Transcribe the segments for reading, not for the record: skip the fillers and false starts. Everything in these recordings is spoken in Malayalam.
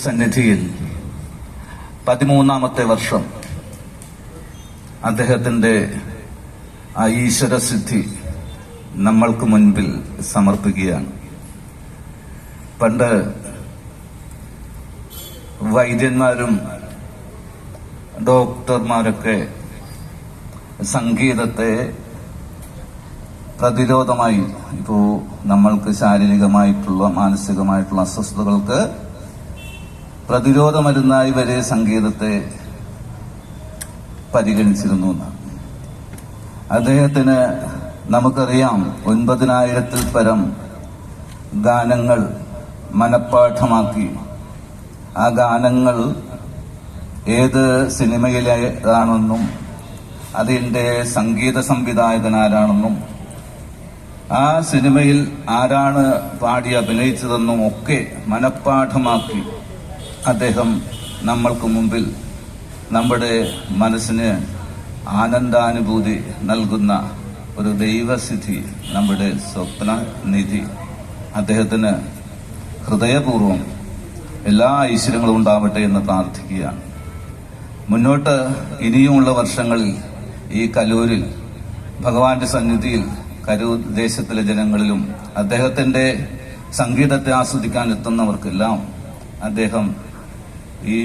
സന്നിധിയിൽ 13ാമത്തെ വർഷം അദ്ദേഹത്തിന്റെ ആ ഈശ്വരസിദ്ധി നമ്മൾക്ക് മുൻപിൽ സമർപ്പിക്കുകയാണ്. പണ്ട് വൈദ്യന്മാരും ഡോക്ടർമാരൊക്കെ സംഗീതത്തെ പ്രതിരോധമായി, ഇപ്പോ നമ്മൾക്ക് ശാരീരികമായിട്ടുള്ള മാനസികമായിട്ടുള്ള അസ്വസ്ഥതകൾക്ക് പ്രതിരോധ മരുന്നായി വരെ സംഗീതത്തെ പരിഗണിച്ചിരുന്നു എന്നാണ്. അദ്ദേഹത്തിന് നമുക്കറിയാം 9,000-ൽ പരം ഗാനങ്ങൾ മനഃപ്പാഠമാക്കി. ആ ഗാനങ്ങൾ ഏത് സിനിമയിലേതാണെന്നും അതിന്റെ സംഗീത സംവിധായകൻ ആരാണെന്നും ആ സിനിമയിൽ ആരാണ് പാടി അഭിനയിച്ചതെന്നും ഒക്കെ മനഃപ്പാഠമാക്കി അദ്ദേഹം നമ്മൾക്ക് മുമ്പിൽ നമ്മുടെ മനസ്സിന് ആനന്ദാനുഭൂതി നൽകുന്ന ഒരു ദൈവസിദ്ധി, നമ്മുടെ സ്വപ്നനിധി. അദ്ദേഹത്തിന് ഹൃദയപൂർവ്വം എല്ലാ ഐശ്വര്യങ്ങളും ഉണ്ടാവട്ടെ എന്ന് പ്രാർത്ഥിക്കുകയാണ്. മുന്നോട്ട് ഇനിയുമുള്ള വർഷങ്ങളിൽ ഈ കലൂരിൽ ഭഗവാന്റെ സന്നിധിയിൽ കരൂർ ദേശത്തിലെ ജനങ്ങളിലും അദ്ദേഹത്തിന്റെ സംഗീതത്തെ ആസ്വദിക്കാൻ എത്തുന്നവർക്കെല്ലാം അദ്ദേഹം ഈ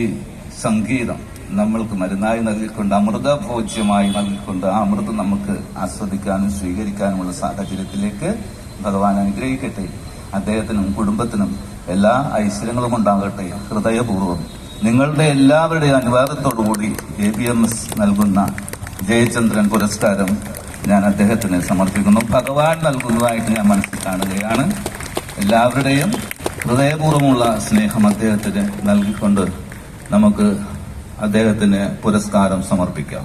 സംഗീതം നമ്മൾക്ക് മരുന്നായി നൽകിക്കൊണ്ട്, അമൃതഭോജ്യമായി നൽകിക്കൊണ്ട് ആ അമൃതം നമുക്ക് ആസ്വദിക്കാനും സ്വീകരിക്കാനുമുള്ള സാഹചര്യത്തിലേക്ക് ഭഗവാൻ അനുഗ്രഹിക്കട്ടെ. അദ്ദേഹത്തിനും കുടുംബത്തിനും എല്ലാ ഐശ്വര്യങ്ങളും ഉണ്ടാകട്ടെ. ഹൃദയപൂർവ്വം നിങ്ങളുടെ എല്ലാവരുടെയും അനുവാദത്തോടുകൂടി ABMS നൽകുന്ന ജയചന്ദ്രൻ പുരസ്കാരം ഞാൻ അദ്ദേഹത്തിന് സമർപ്പിക്കുന്നു. ഭഗവാൻ നൽകുന്നതായിട്ട് ഞാൻ മനസ്സിൽ കാണുകയാണ്. എല്ലാവരുടെയും ഹൃദയപൂർവ്വമുള്ള സ്നേഹം അദ്ദേഹത്തിന് നൽകിക്കൊണ്ട് നമുക്ക് അദ്ദേഹത്തിന് പുരസ്കാരം സമർപ്പിക്കാം.